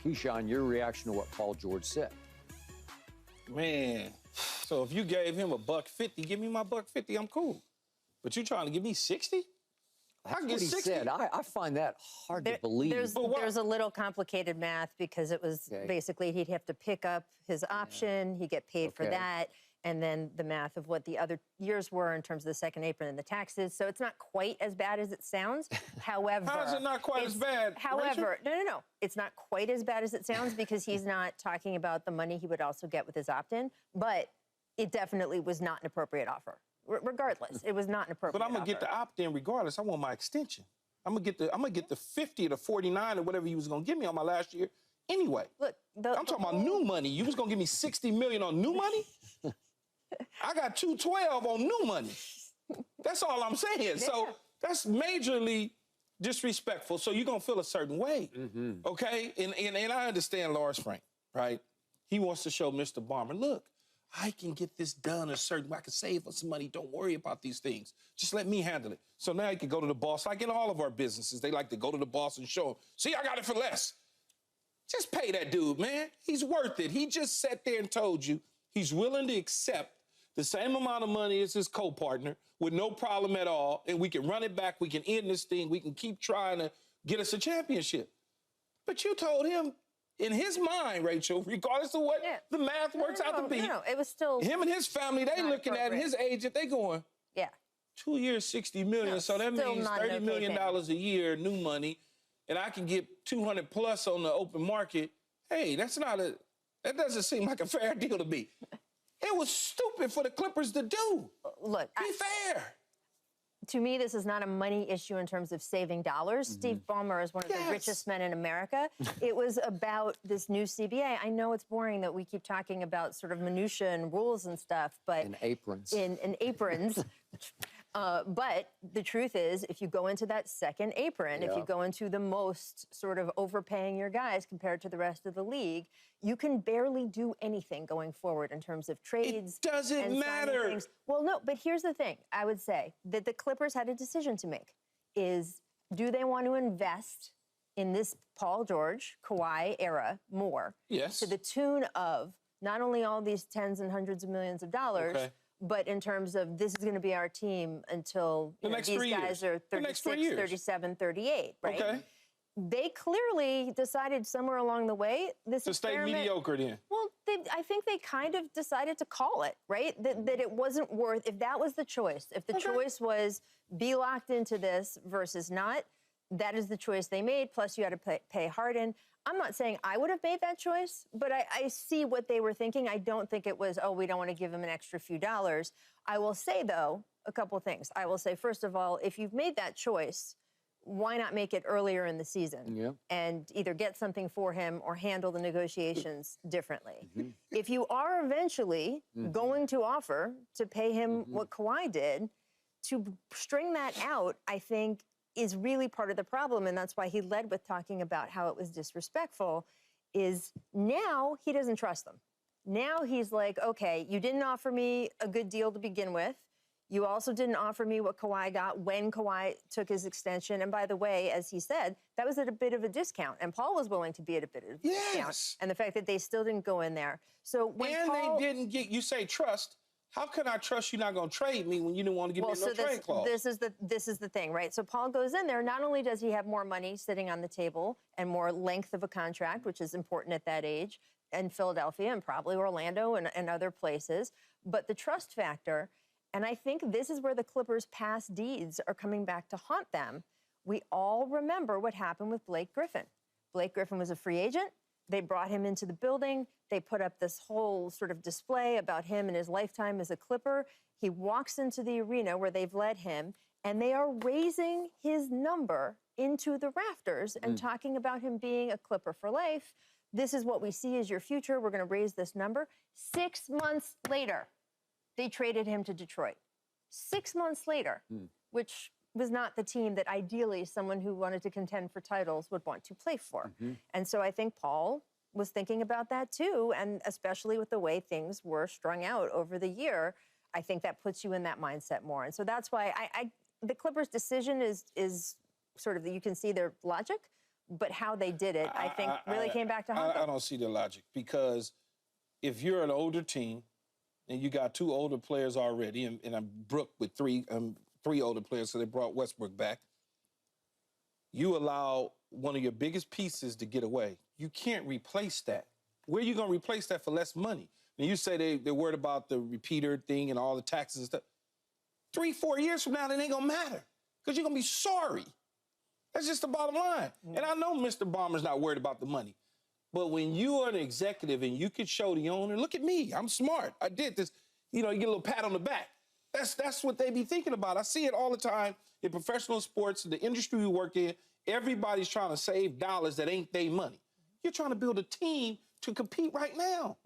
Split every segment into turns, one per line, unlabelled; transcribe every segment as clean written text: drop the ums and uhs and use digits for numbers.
Keyshawn, your reaction to what Paul George said?
Man, so if you gave him $150, give me my $150, I'm cool. But you trying to give me 60?
That's what he said. I find that hard to believe.
There's a little complicated math because it was basically he'd have to pick up his option, he'd get paid for that, and then the math of what the other years were in terms of the second apron and the taxes. So it's not quite as bad as it sounds. However,
how is it not quite as bad?
However, no. It's not quite as bad as it sounds because he's not talking about the money he would also get with his opt-in, but it definitely was not an appropriate offer. Regardless, it was not an appropriate offer.
But I'm gonna get the opt-in regardless. I want my extension. I'm gonna get the 50 or the 49 or whatever you was gonna give me on my last year anyway.
Look,
I'm talking about new money. You was gonna give me $60 million on new money? I got $212 on new money. That's all I'm saying. Yeah. So that's majorly disrespectful. So you're gonna feel a certain way, okay? And I understand Lars Frank, right? He wants to show Mr. Barmer, look, I can get this done a certain way. I can save us some money. Don't worry about these things. Just let me handle it. So now he can go to the boss. Like in all of our businesses, they like to go to the boss and show him, see, I got it for less. Just pay that dude, man. He's worth it. He just sat there and told you he's willing to accept the same amount of money as his co-partner with no problem at all, and we can run it back. We can end this thing. We can keep trying to get us a championship. But you told him, in his mind, Rachel, regardless of what the math works out to be,
it was still
him and his family, they looking at his agent, they going, 2 years, $60 million, so that means $30 million a year, new money, and I can get 200 plus on the open market. Hey, that doesn't seem like a fair deal to me. It was stupid for the Clippers to do.
Look,
be fair.
To me, this is not a money issue in terms of saving dollars. Steve Ballmer is one of the richest men in America. It was about this new CBA. I know it's boring that we keep talking about sort of minutia and rules and stuff, but
in aprons.
In aprons. But the truth is, if you go into that second apron, if you go into the most sort of overpaying your guys compared to the rest of the league, you can barely do anything going forward in terms of trades.
It doesn't matter.
Well, no, but here's the thing. I would say that the Clippers had a decision to make. Do they want to invest in this Paul George, Kawhi era more?
Yes.
To the tune of not only all these tens and hundreds of millions of dollars, but in terms of this is going to be our team until these guys are 36, 37, 38, right? Okay. They clearly decided somewhere along the way this
to stay mediocre then.
Well, I think they kind of decided to call it, right? That it wasn't worth, if that was the choice, if the choice was be locked into this versus not, that is the choice they made, plus you had to pay Harden. I'm not saying I would have made that choice, but I see what they were thinking. I don't think it was, oh, we don't want to give him an extra few dollars. I will say, though, a couple things. I will say, first of all, if you've made that choice, why not make it earlier in the season and either get something for him or handle the negotiations differently? If you are eventually going to offer to pay him what Kawhi did, to string that out, I think, is really part of the problem, and that's why he led with talking about how it was disrespectful, is now he doesn't trust them. Now he's like, okay, you didn't offer me a good deal to begin with. You also didn't offer me what Kawhi got when Kawhi took his extension. And by the way, as he said, that was at a bit of a discount. And Paul was willing to be at a bit of a discount. And the fact that they still didn't go in there. So when
they didn't get, you say trust. How can I trust you're not going to trade me when you didn't want to give me no trade clause?
This is the thing, right? So Paul goes in there. Not only does he have more money sitting on the table and more length of a contract, which is important at that age, in Philadelphia and probably Orlando and other places, but the trust factor. And I think this is where the Clippers' past deeds are coming back to haunt them. We all remember what happened with Blake Griffin. Blake Griffin was a free agent. They brought him into the building. They put up this whole sort of display about him and his lifetime as a Clipper. He walks into the arena where they've led him, and they are raising his number into the rafters and talking about him being a Clipper for life. This is what we see as your future. We're going to raise this number. 6 months later, they traded him to Detroit. 6 months later, which was not the team that ideally someone who wanted to contend for titles would want to play for. And so I think Paul was thinking about that too, and especially with the way things were strung out over the year, I think that puts you in that mindset more. And so that's why the Clippers' decision is sort of, you can see their logic, But how they did it, I think, really came back to haunt them.
I don't see the logic, because if you're an older team and you got 2 older players already, and I'm Brooke with 3 older players, so they brought Westbrook back, you allow one of your biggest pieces to get away. You can't replace that. Where are you going to replace that for less money? And you say they're worried about the repeater thing and all the taxes and stuff. 3, 4 years from now, it ain't going to matter, because you're going to be sorry. That's just the bottom line. And I know Mr. Bomber's not worried about the money. But when you are an executive and you can show the owner, look at me, I'm smart, I did this, you get a little pat on the back. That's what they be thinking about. I see it all the time in professional sports, the industry we work in. Everybody's trying to save dollars that ain't their money. You're trying to build a team to compete right now.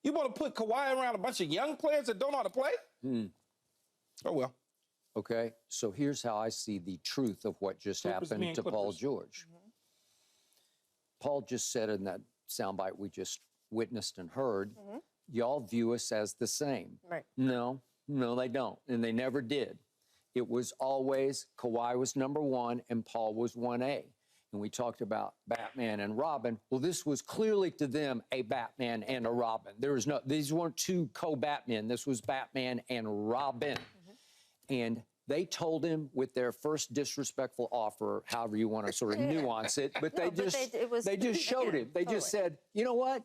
You want to put Kawhi around a bunch of young players that don't know how to play? Oh, well.
Okay, so here's how I see the truth of what just happened to Paul George. Paul just said in that soundbite we just witnessed and heard, y'all view us as the same.
Right.
No, they don't, and they never did. It was always Kawhi was number 1 and Paul was 1A. And we talked about Batman and Robin. Well, this was clearly to them a Batman and a Robin. These weren't 2 co-Batmen. This was Batman and Robin. And they told him with their first disrespectful offer, however you want to sort of nuance it, but they just showed him. They just said, you know what?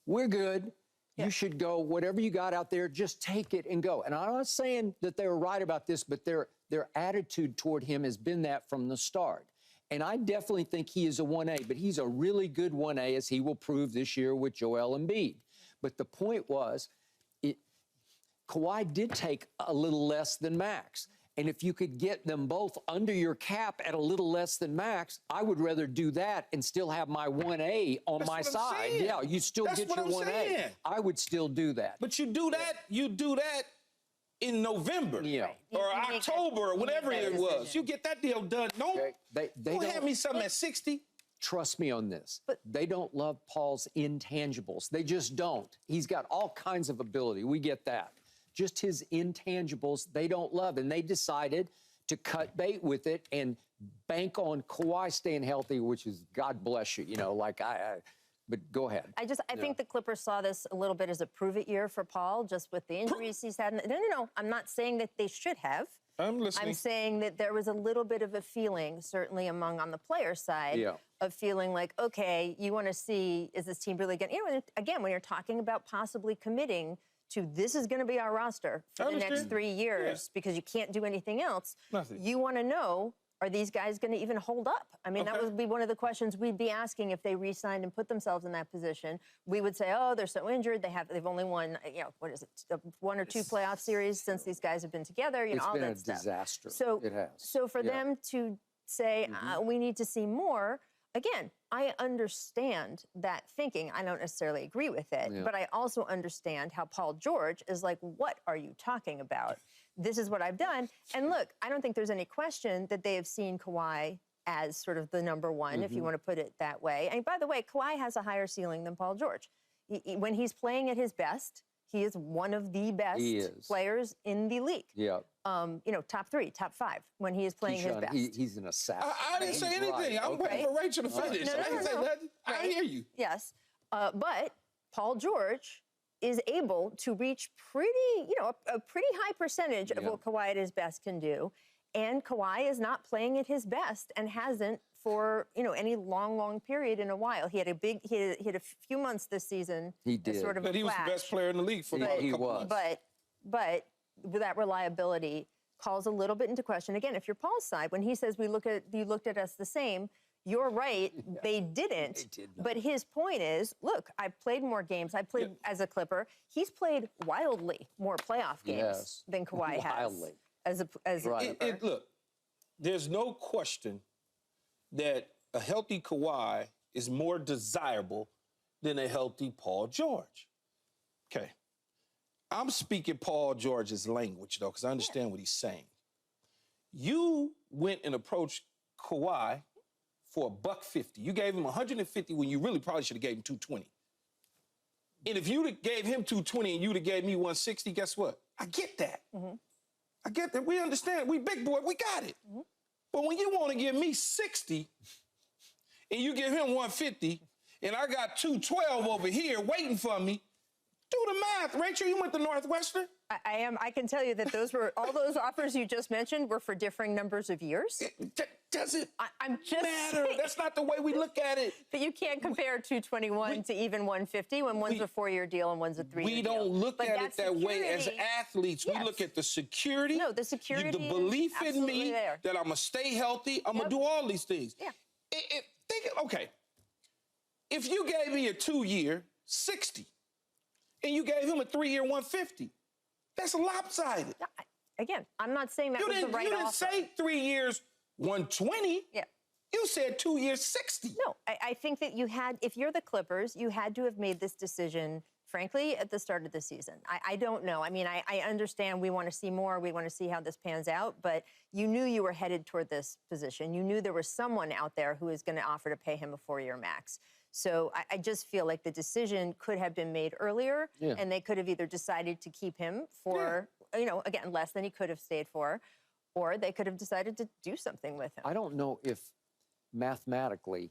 We're good. You should go. Whatever you got out there, just take it and go. And I'm not saying that they were right about this, but their attitude toward him has been that from the start. And I definitely think he is a 1A, but he's a really good 1A, as he will prove this year with Joel Embiid. But the point was, Kawhi did take a little less than max. And if you could get them both under your cap at a little less than max, I would rather do that and still have my 1A on my side. Yeah, you still get your 1A. I would still do that.
But you do that in November or October or whatever it was. You get that deal done. No, they don't have me something at 60.
Trust me on this. But they don't love Paul's intangibles. They just don't. He's got all kinds of ability. We get that. Just his intangibles, they don't love. And they decided to cut bait with it and bank on Kawhi staying healthy, which is, God bless you, but go ahead.
I think the Clippers saw this a little bit as a prove-it year for Paul, just with the injuries he's had. No. I'm not saying that they should have.
I'm listening.
I'm saying that there was a little bit of a feeling, certainly on the player side, of feeling like, okay, you want to see, is this team really getting, again, when you're talking about possibly committing to this is going to be our roster for the next 3 years because you can't do anything else. You want to know, are these guys going to even hold up? I mean, that would be one of the questions we'd be asking if they re-signed and put themselves in that position. We would say, oh, they're so injured. They've only won, 1 or 2 playoff series since these guys have been together. All that stuff.
It's been a disaster.
So,
it has.
So for them to say, we need to see more, again, I understand that thinking. I don't necessarily agree with it, but I also understand how Paul George is like, what are you talking about? This is what I've done. And look, I don't think there's any question that they have seen Kawhi as sort of the number 1, if you want to put it that way. And by the way, Kawhi has a higher ceiling than Paul George. When he's playing at his best, he is one of the best players in the league. Top 3, top 5 when he is playing his best.
He's an assassin.
I didn't say anything. I'm waiting for Rachel to finish. I didn't say nothing. I hear you.
Yes. But Paul George is able to reach a pretty high percentage of what Kawhi at his best can do. And Kawhi is not playing at his best and hasn't for, any long period in a while. He had a few months this season.
He did.
Sort of
but he was the best player in the league for a couple months.
But that reliability calls a little bit into question. Again, if you're Paul's side, when he says you looked at us the same, you're right, they didn't.
They did not.
But his point is, look, I've played more games. I played as a Clipper. He's played wildly more playoff games than Kawhi has. As a Clipper.
Look, there's no question that a healthy Kawhi is more desirable than a healthy Paul George. Okay. I'm speaking Paul George's language, though, because I understand what he's saying. You went and approached Kawhi for $150. You gave him $150 when you really probably should have gave him $220. And if you'd have gave him $220 and you'd have gave me $160, guess what? I get that. I get that. We understand. We big boy. We got it. But when you want to give me $60 and you give him 150, and I got 212 over here waiting for me, do the math. Rachel, you went to Northwestern?
I can tell you that all those offers you just mentioned were for differing numbers of years.
Does it
I'm just
matter?
saying.
That's not the way we look at it.
But you can't compare 221 to even 150 when one's a 4-year deal and one's a 3-year deal.
We don't look at it that way as athletes.
Yes.
We look at the security.
No, the security
the belief
is
in me
absolutely there.
that I'm going to stay healthy. I'm going to do all these things.
Yeah.
Okay. If you gave me a 2-year 60 and you gave him a 3-year 150, that's lopsided.
Again, I'm not saying that was the right offer.
You didn't say 3 years 120.
Yeah.
You said 2 years 60.
No, I think that if you're the Clippers, you had to have made this decision, frankly, at the start of the season. I don't know. I mean, I understand we want to see more. We want to see how this pans out. But you knew you were headed toward this position. You knew there was someone out there who was going to offer to pay him a 4-year max. So I just feel like the decision could have been made earlier, and they could have either decided to keep him for, again, less than he could have stayed for, or they could have decided to do something with him.
I don't know if mathematically,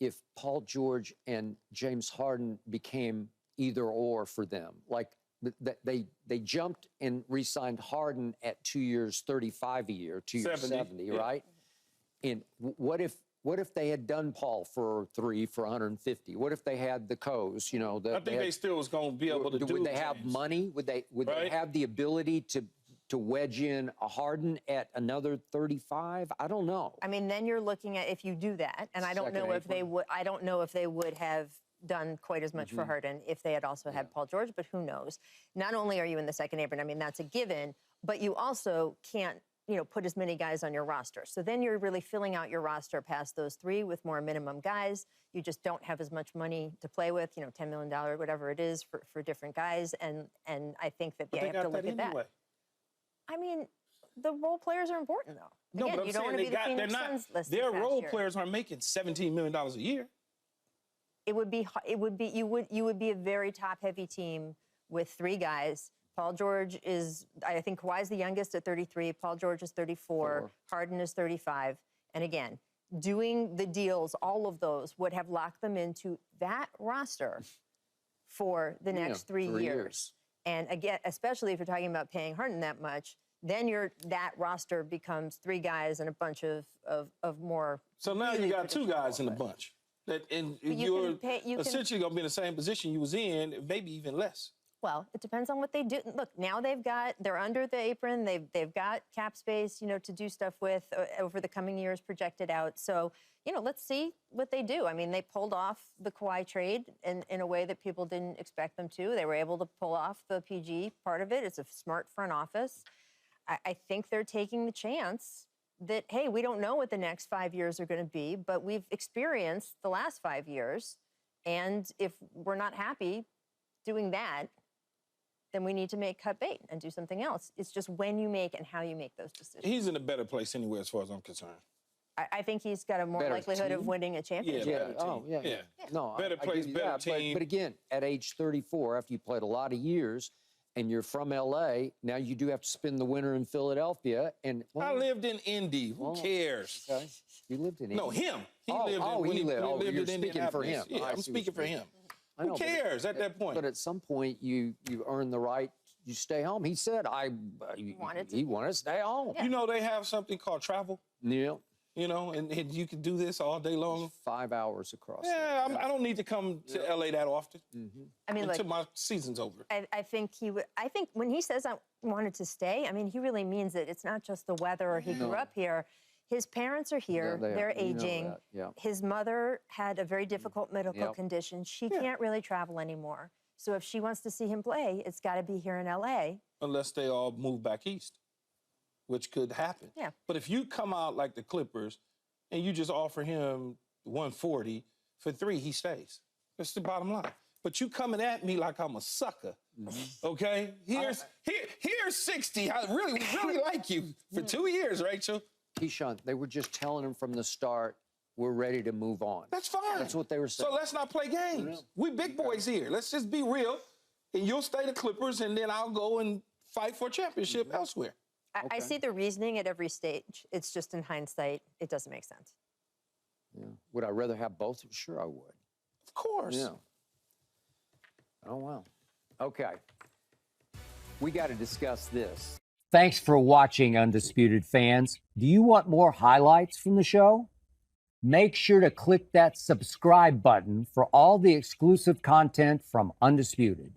if Paul George and James Harden became either or for them. Like they jumped and re-signed Harden at 2 years, 35 a year, 2 years 70, right? And what if they had done Paul for 3 for 150? What if they had the Coes?
I think they still was going to be able to do.
Would they have money? Would they have the ability to wedge in a Harden at another 35? I don't know.
I mean, then you're looking at if you do that, and I don't know if they would. I don't know if they would have done quite as much for Harden if they had also had Paul George. But who knows? Not only are you in the second apron, I mean that's a given, but you also can't put as many guys on your roster. So then you're really filling out your roster past those 3 with more minimum guys. You just don't have as much money to play with, $10 million, whatever it is for different guys. And I think that they have to look at that. I mean, the role players are important, though. Again,
but I'm
you don't want to be the Phoenix Suns list.
Their role players aren't making $17 million a year.
You would be a very top-heavy team with 3 guys. Paul George I think Kawhi's the youngest at 33. Paul George is 34. Harden is 35. And again, doing the deals, all of those would have locked them into that roster for the next 3 years. And again, especially if you're talking about paying Harden that much, then that roster becomes 3 guys and a bunch of more.
So now you got 2 guys in the bunch. You're essentially going to be in the same position you was in, maybe even less.
Well, it depends on what they do. Look, now they're under the apron. They've got cap space, to do stuff with over the coming years projected out. So, let's see what they do. I mean, they pulled off the Kawhi trade in a way that people didn't expect them to. They were able to pull off the PG part of it. It's a smart front office. I think they're taking the chance that, hey, we don't know what the next 5 years are going to be, but we've experienced the last 5 years. And if we're not happy doing that, then we need to cut bait and do something else. It's just when you make and how you make those decisions.
He's in a better place anyway, as far as I'm concerned.
I think he's got a more likelihood of winning a championship.
Yeah.
No,
better place, better team.
But again, at age 34, after you played a lot of years, and you're from L.A., now you do have to spend the winter in Philadelphia. And
I lived in Indy. Who cares?
Okay. You lived in Indy?
No, him. He lived
you're
in
speaking for him.
Yeah, I'm speaking for him. Who cares at that point?
But at some point, you earn the right. You stay home. He said, he wanted to stay home.
Yeah. They have something called travel.
Yeah.
And you can do this all day long.
5 hours across.
Yeah, I don't need to come to L.A. that often. Mm-hmm.
I mean,
until my season's over.
I think he would. I think when he says I wanted to stay, I mean, he really means it. It's not just the weather or he grew up here. His parents are here. They're aging. His mother had a very difficult medical condition. She can't really travel anymore. So if she wants to see him play, it's got to be here in L.A.
Unless they all move back east, which could happen.
Yeah.
But if you come out like the Clippers and you just offer him 140 for 3, he stays. That's the bottom line. But you coming at me like I'm a sucker, okay? Here's 60. I really like you for 2 years, Rachel.
Keyshawn, they were just telling him from the start, we're ready to move on.
That's fine.
That's what they were saying.
So let's not play games. We big boys here. Let's just be real. And you'll stay the Clippers, and then I'll go and fight for a championship elsewhere.
I see the reasoning at every stage. It's just in hindsight, it doesn't make sense.
Yeah. Would I rather have both? Sure, I would.
Of course.
Yeah. Oh, wow. Okay. We got to discuss this. Thanks for watching, Undisputed fans. Do you want more highlights from the show? Make sure to click that subscribe button for all the exclusive content from Undisputed.